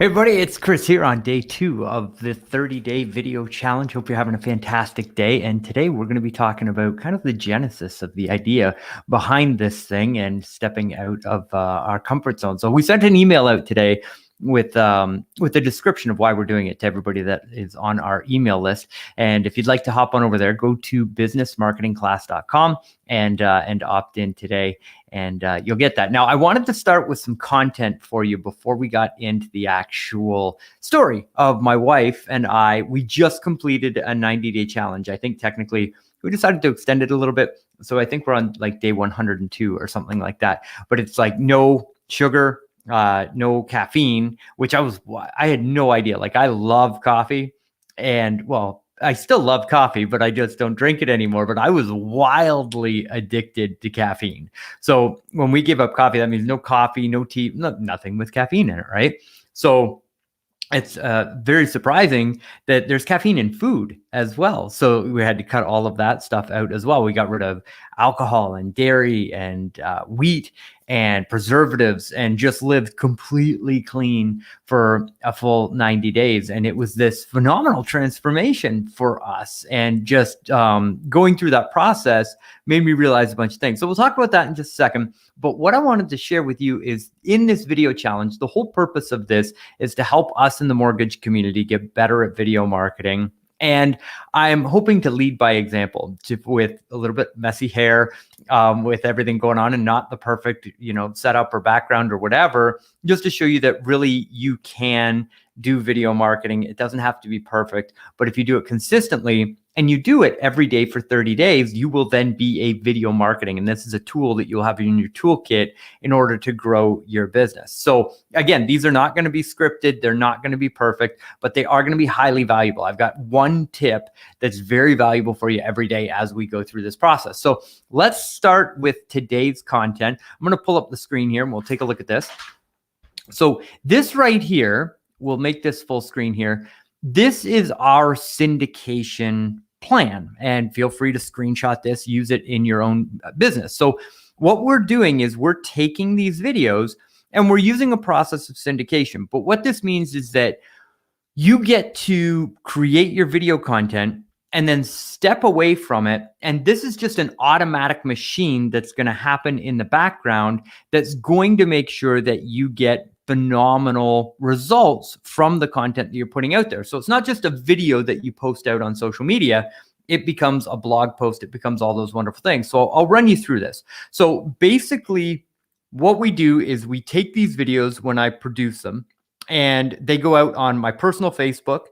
Hey everybody, it's Chris here on day 2 of the 30-day video challenge. Hope you're having a fantastic day. And today we're going to be talking about kind of the genesis of the idea behind this thing and stepping out of our comfort zone. So we sent an email out today with the description of why we're doing it to everybody that is on our email list. And if you'd like to hop on over there, go to businessmarketingclass.com and opt in today, and you'll get that. Now, I wanted to start with some content for you before we got into the actual story of my wife and I. We just completed a 90-day challenge. I think technically we decided to extend it a little bit. So I think we're on like day 102 or something like that. But it's like no sugar, no caffeine, which I had no idea. Like, I love coffee, and well, I still love coffee, but I just don't drink it anymore. But I was wildly addicted to caffeine. So when we give up coffee, that means no coffee, no tea, nothing with caffeine in it, right? So it's very surprising that there's caffeine in food as well. So we had to cut all of that stuff out as well. We got rid of alcohol and dairy and wheat and preservatives and just lived completely clean for a full 90 days. And it was this phenomenal transformation for us. And just going through that process made me realize a bunch of things. So we'll talk about that in just a second. But what I wanted to share with you is, in this video challenge, the whole purpose of this is to help us in the mortgage community get better at video marketing. And I'm hoping to lead by example, with a little bit messy hair, with everything going on and not the perfect, setup or background or whatever, just to show you that really you can do video marketing. It doesn't have to be perfect, but if you do it consistently and you do it every day for 30 days, you will then be a video marketing. And this is a tool that you'll have in your toolkit in order to grow your business. So again, these are not going to be scripted. They're not going to be perfect, but they are going to be highly valuable. I've got one tip that's very valuable for you every day as we go through this process. So let's start with today's content. I'm going to pull up the screen here and we'll take a look at this. So this right here, we'll make this full screen here. This is our syndication plan, and feel free to screenshot this, use it in your own business. So what we're doing is we're taking these videos and we're using a process of syndication. But what this means is that you get to create your video content and then step away from it. And this is just an automatic machine that's going to happen in the background that's going to make sure that you get phenomenal results from the content that you're putting out there. So it's not just a video that you post out on social media. It becomes a blog post. It becomes all those wonderful things. So I'll run you through this. So basically what we do is we take these videos when I produce them, and they go out on my personal Facebook,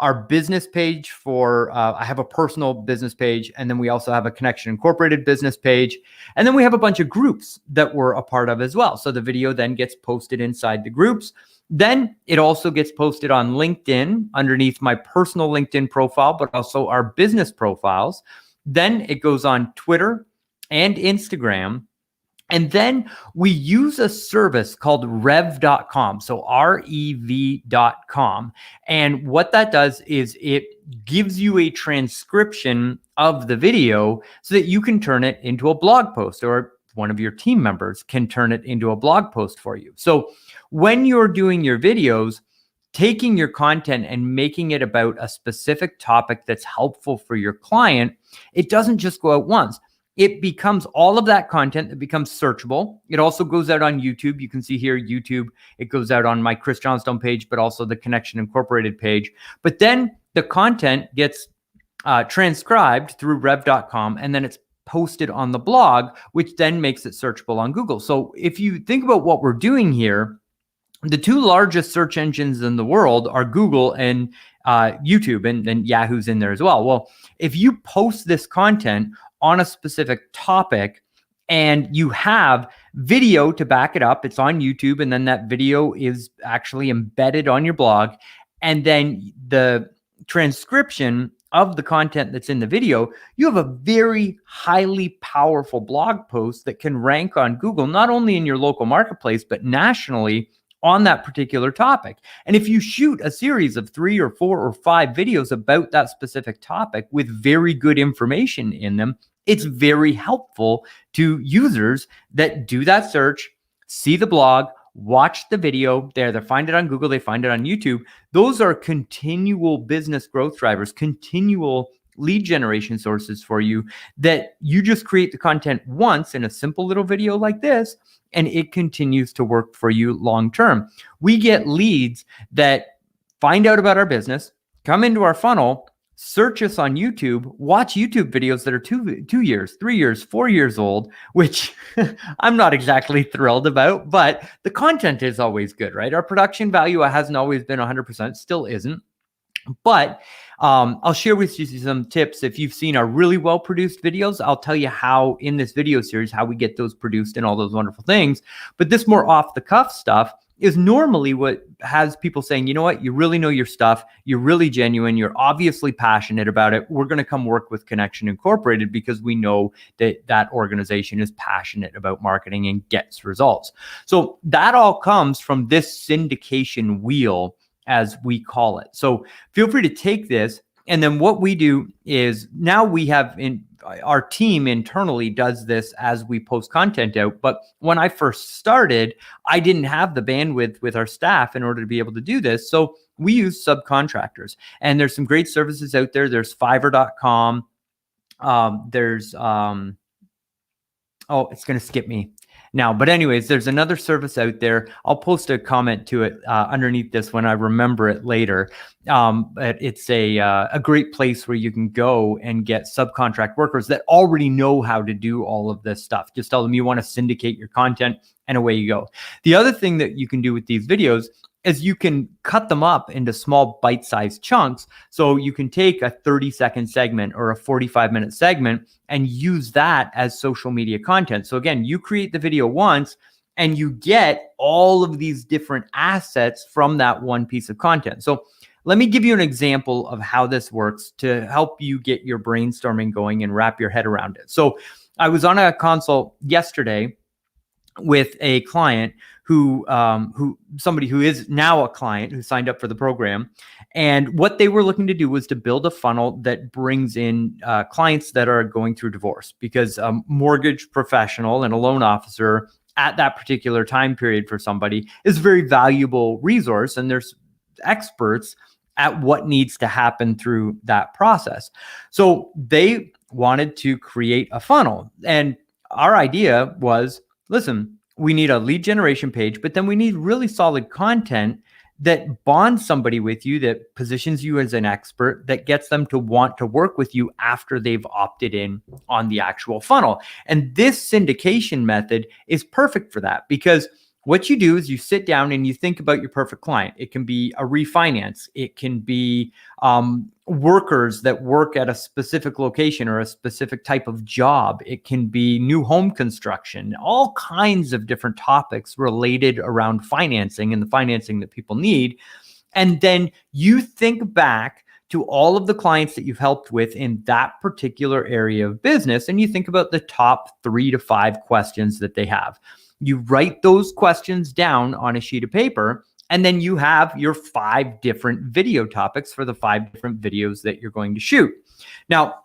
our business page for, I have a personal business page, and then we also have a Connection Incorporated business page. And then we have a bunch of groups that we're a part of as well. So the video then gets posted inside the groups. Then it also gets posted on LinkedIn underneath my personal LinkedIn profile, but also our business profiles. Then it goes on Twitter and Instagram. And then we use a service called rev.com. So rev.com. And what that does is it gives you a transcription of the video so that you can turn it into a blog post, or one of your team members can turn it into a blog post for you. So when you're doing your videos, taking your content and making it about a specific topic that's helpful for your client, it doesn't just go out once. It becomes all of that content that becomes searchable. It also goes out on YouTube. You can see here, YouTube. It goes out on my Chris Johnstone page, but also the Connection Incorporated page. But then the content gets transcribed through rev.com, and then it's posted on the blog, which then makes it searchable on Google. So if you think about what we're doing here, the two largest search engines in the world are Google and YouTube, and Yahoo's in there as well. Well, if you post this content on a specific topic and you have video to back it up, it's on YouTube, and then that video is actually embedded on your blog, and then the transcription of the content that's in the video, you have a very highly powerful blog post that can rank on Google, not only in your local marketplace, but nationally on that particular topic. And if you shoot a series of 3 or 4 or 5 videos about that specific topic with very good information in them, it's very helpful to users that do that search, see the blog, watch the video. They either find it on Google, they find it on YouTube. Those are continual business growth drivers, continual lead generation sources for you that you just create the content once in a simple little video like this, and it continues to work for you long term. We get leads that find out about our business, come into our funnel, search us on YouTube, watch YouTube videos that are 2 years, 3 years, 4 years old, which I'm not exactly thrilled about, but the content is always good, right? Our production value hasn't always been 100%, still isn't. But I'll share with you some tips. If you've seen our really well-produced videos, I'll tell you how in this video series, how we get those produced and all those wonderful things. But this more off-the-cuff stuff is normally what has people saying, you know what, you really know your stuff, you're really genuine, you're obviously passionate about it. We're going to come work with Connection Incorporated because we know that that organization is passionate about marketing and gets results. So that all comes from this syndication wheel, as we call it. So feel free to take this. And then what we do is now we have our team internally does this as we post content out. But when I first started, I didn't have the bandwidth with our staff in order to be able to do this. So we use subcontractors, and there's some great services out there. There's Fiverr.com. It's going to skip me now. But anyways, there's another service out there. I'll post a comment to it underneath this when I remember it later. But it's a great place where you can go and get subcontract workers that already know how to do all of this stuff. Just tell them you want to syndicate your content, and away you go. The other thing that you can do with these videos is you can cut them up into small bite-sized chunks. So you can take a 30-second segment or a 45-minute segment and use that as social media content. So again, you create the video once and you get all of these different assets from that one piece of content. So let me give you an example of how this works to help you get your brainstorming going and wrap your head around it. So I was on a consult yesterday with a client somebody who is now a client who signed up for the program. And what they were looking to do was to build a funnel that brings in clients that are going through divorce, because a mortgage professional and a loan officer at that particular time period for somebody is a very valuable resource. And there's experts at what needs to happen through that process. So they wanted to create a funnel. And our idea was, listen, we need a lead generation page, but then we need really solid content that bonds somebody with you, that positions you as an expert, that gets them to want to work with you after they've opted in on the actual funnel. And this syndication method is perfect for that, because what you do is you sit down and you think about your perfect client. It can be a refinance. It can be workers that work at a specific location or a specific type of job. It can be new home construction, all kinds of different topics related around financing and the financing that people need. And then you think back to all of the clients that you've helped with in that particular area of business, and you think about the top 3 to 5 questions that they have. You write those questions down on a sheet of paper, and then you have your 5 different video topics for the 5 different videos that you're going to shoot. Now,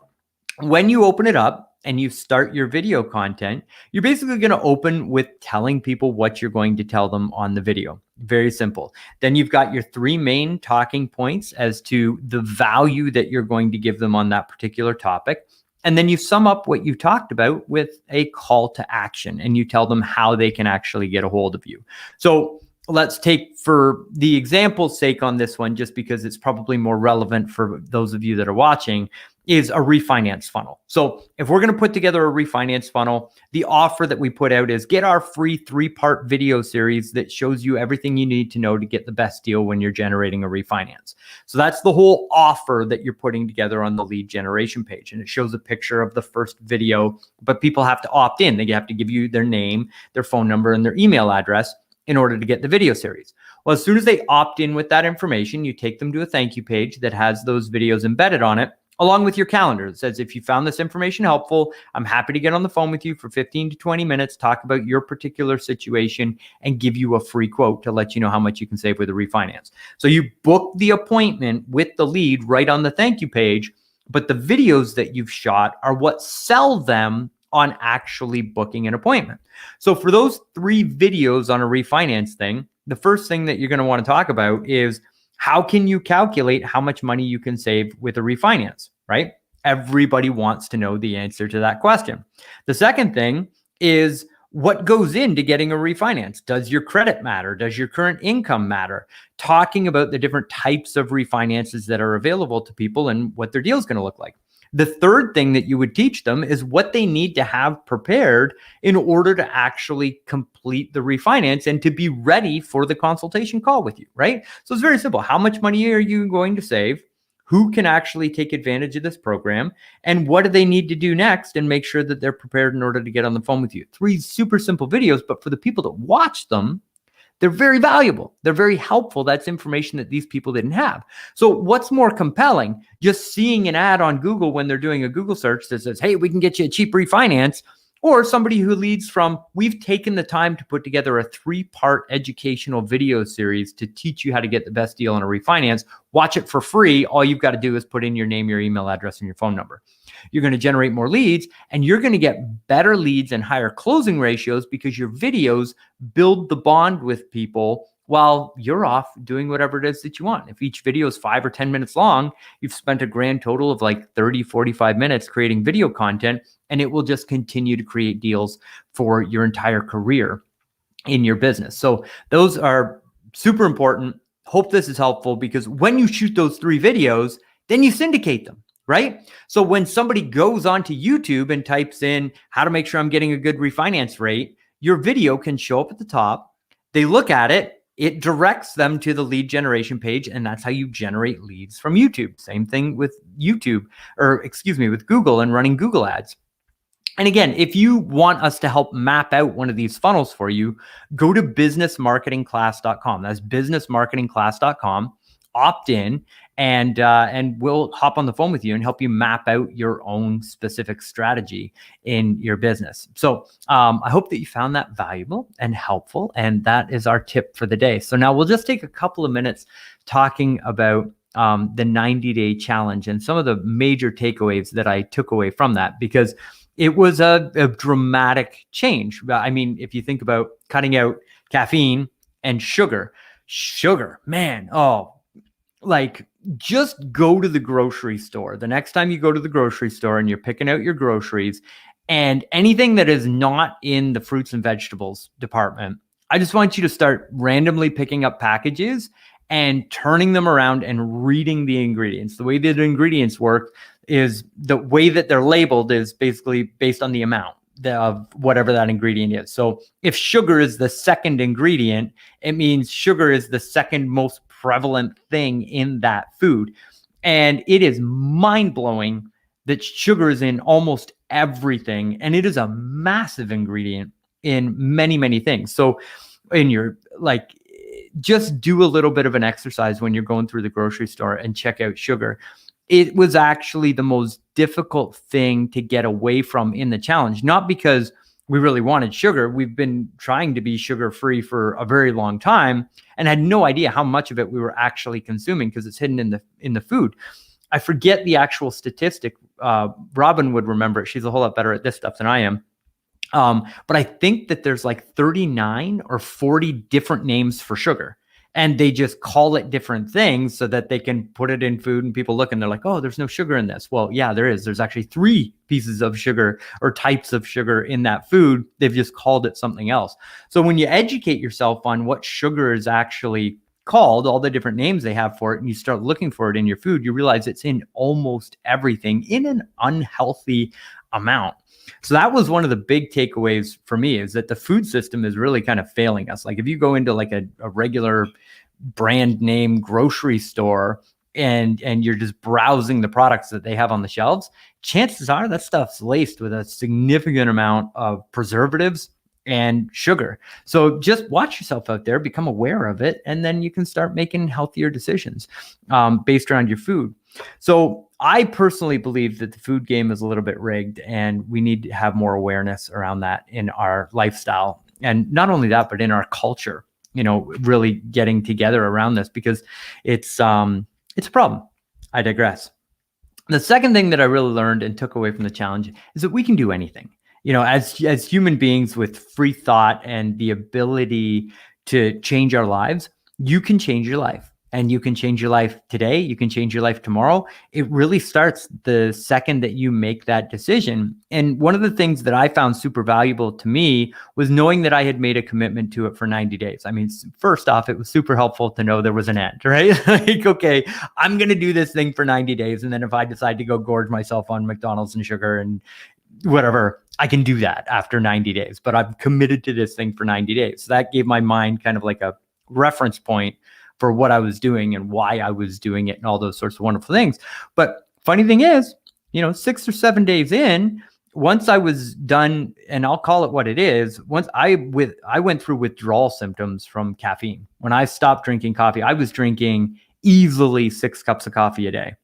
when you open it up and you start your video content, you're basically going to open with telling people what you're going to tell them on the video. Very simple. Then you've got your 3 main talking points as to the value that you're going to give them on that particular topic. And then you sum up what you talked about with a call to action, and you tell them how they can actually get a hold of you. So let's take, for the example's sake on this one, just because it's probably more relevant for those of you that are watching, is a refinance funnel. So if we're going to put together a refinance funnel, the offer that we put out is get our free 3-part video series that shows you everything you need to know to get the best deal when you're generating a refinance. So that's the whole offer that you're putting together on the lead generation page. And it shows a picture of the first video, but people have to opt in. They have to give you their name, their phone number, and their email address in order to get the video series. Well, as soon as they opt in with that information, you take them to a thank you page that has those videos embedded on it, along with your calendar. It says, if you found this information helpful, I'm happy to get on the phone with you for 15 to 20 minutes, talk about your particular situation, and give you a free quote to let you know how much you can save with a refinance. So you book the appointment with the lead right on the thank you page, but the videos that you've shot are what sell them on actually booking an appointment. So for those 3 videos on a refinance thing, the first thing that you're going to want to talk about is how can you calculate how much money you can save with a refinance, right? Everybody wants to know the answer to that question. The second thing is what goes into getting a refinance. Does your credit matter? Does your current income matter? Talking about the different types of refinances that are available to people and what their deal is going to look like. The third thing that you would teach them is what they need to have prepared in order to actually complete the refinance and to be ready for the consultation call with you, right? So it's very simple. How much money are you going to save? Who can actually take advantage of this program? And what do they need to do next and make sure that they're prepared in order to get on the phone with you? 3 super simple videos, but for the people that watch them, they're very valuable. They're very helpful. That's information that these people didn't have. So what's more compelling? Just seeing an ad on Google when they're doing a Google search that says, hey, we can get you a cheap refinance, or somebody who leads from, we've taken the time to put together a 3-part educational video series to teach you how to get the best deal on a refinance. Watch it for free. All you've got to do is put in your name, your email address, and your phone number. You're going to generate more leads, and you're going to get better leads and higher closing ratios because your videos build the bond with people while you're off doing whatever it is that you want. If each video is 5 or 10 minutes long, you've spent a grand total of like 30, 45 minutes creating video content, and it will just continue to create deals for your entire career in your business. So those are super important. Hope this is helpful, because when you shoot those 3 videos, then you syndicate them, right? So when somebody goes onto YouTube and types in how to make sure I'm getting a good refinance rate, your video can show up at the top. They look at it. It directs them to the lead generation page, and that's how you generate leads from YouTube. Same thing with with Google and running Google ads. And again, if you want us to help map out one of these funnels for you, go to businessmarketingclass.com. That's businessmarketingclass.com. Opt in, and we'll hop on the phone with you and help you map out your own specific strategy in your business. So I hope that you found that valuable and helpful, and that is our tip for the day. So now we'll just take a couple of minutes talking about the 90-day challenge and some of the major takeaways that I took away from that, because it was a dramatic change. I mean, if you think about cutting out caffeine and sugar, man, like, just go to the grocery store. The next time you go to the grocery store and you're picking out your groceries, and anything that is not in the fruits and vegetables department, I just want you to start randomly picking up packages and turning them around and reading the ingredients. The way that the ingredients work is the way that they're labeled is basically based on the amount of whatever that ingredient is. So if sugar is the second ingredient, it means sugar is the second most prevalent thing in that food. And it is mind-blowing that sugar is in almost everything, and it is a massive ingredient in many, many things. So in your, just do a little bit of an exercise when you're going through the grocery store and check out sugar. It was actually the most difficult thing to get away from in the challenge, not because we really wanted sugar. We've been trying to be sugar-free for a very long time and had no idea how much of it we were actually consuming because it's hidden in the food. I forget the actual statistic. Robyn would remember it. She's a whole lot better at this stuff than I am. But I think that there's like 39 or 40 different names for sugar. And they just call it different things so that they can put it in food, and people look and they're like, oh, there's no sugar in this. Well, yeah, there is. There's actually 3 pieces of sugar or types of sugar in that food. They've just called it something else. So when you educate yourself on what sugar is actually called, all the different names they have for it, and you start looking for it in your food, you realize it's in almost everything in an unhealthy amount. So that was one of the big takeaways for me, is that the food system is really kind of failing us. Like if you go into like a regular brand name grocery store and you're just browsing the products that they have on the shelves, chances are that stuff's laced with a significant amount of preservatives and sugar. So just watch yourself out there, become aware of it, and then you can start making healthier decisions based around your food. So I personally believe that the food game is a little bit rigged, and we need to have more awareness around that in our lifestyle. And not only that, but in our culture, really getting together around this, because it's a problem. I digress. The second thing that I really learned and took away from the challenge is that we can do anything. as human beings with free thought and the ability to change our lives, you can change your life. And you can change your life today. You can change your life tomorrow. It really starts the second that you make that decision. And one of the things that I found super valuable to me was knowing that I had made a commitment to it for 90 days. I mean, first off, it was super helpful to know there was an end, right? Like, okay, I'm going to do this thing for 90 days. And then if I decide to go gorge myself on McDonald's and sugar and whatever, I can do that after 90 days, but I'm committed to this thing for 90 days. So that gave my mind kind of like a reference point for what I was doing and why I was doing it and all those sorts of wonderful things. But funny thing is, 6 or 7 days in, once I was done, and I'll call it what it is, once I went through withdrawal symptoms from caffeine. When I stopped drinking coffee, I was drinking easily 6 cups of coffee a day.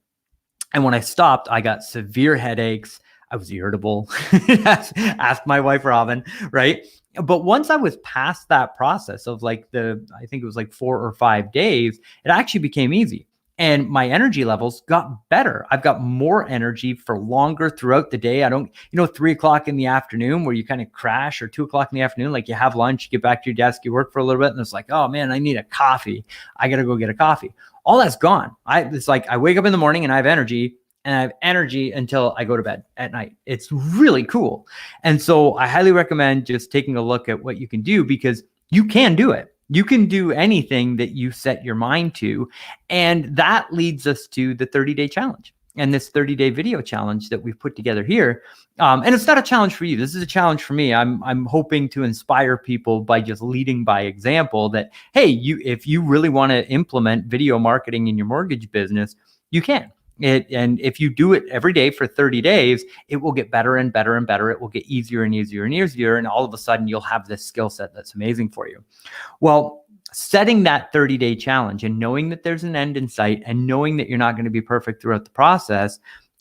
And when I stopped, I got severe headaches. I was irritable. Ask my wife, Robyn, right? But once I was past that process of I think it was like 4 or 5 days, it actually became easy. And my energy levels got better. I've got more energy for longer throughout the day. I don't, 3 o'clock in the afternoon where you kind of crash, or 2 o'clock in the afternoon, like you have lunch, you get back to your desk, you work for a little bit, and it's like, oh man, I need a coffee. I got to go get a coffee. All that's gone. It's like I wake up in the morning and I have energy. And I have energy until I go to bed at night. It's really cool. And so I highly recommend just taking a look at what you can do, because you can do it. You can do anything that you set your mind to. And that leads us to the 30-day challenge and this 30-day video challenge that we've put together here. And it's not a challenge for you. This is a challenge for me. I'm hoping to inspire people by just leading by example that, hey, if you really want to implement video marketing in your mortgage business, you can. And if you do it every day for 30 days, it will get better and better and better. It will get easier and easier and easier. And all of a sudden, you'll have this skill set that's amazing for you. Well, setting that 30-day challenge and knowing that there's an end in sight and knowing that you're not going to be perfect throughout the process,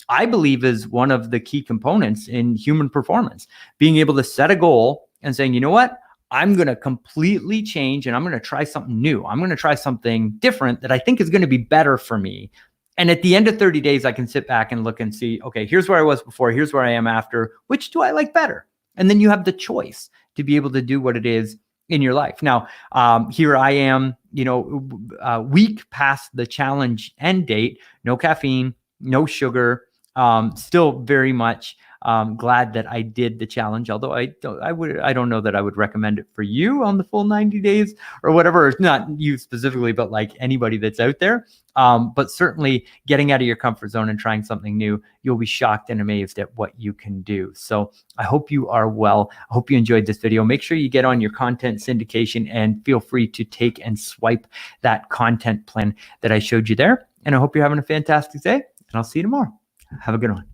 I believe is one of the key components in human performance. Being able to set a goal and saying, you know what? I'm going to completely change and I'm going to try something new. I'm going to try something different that I think is going to be better for me. And at the end of 30 days, I can sit back and look and see, okay, here's where I was before, here's where I am after, which do I like better? And then you have the choice to be able to do what it is in your life. Now, here I am, a week past the challenge end date, no caffeine, no sugar, still very much glad that I did the challenge, although I don't know that I would recommend it for you on the full 90 days or whatever. Not you specifically, but like anybody that's out there. But certainly getting out of your comfort zone and trying something new, you'll be shocked and amazed at what you can do. So I hope you are well. I hope you enjoyed this video. Make sure you get on your content syndication and feel free to take and swipe that content plan that I showed you there. And I hope you're having a fantastic day, and I'll see you tomorrow. Have a good one.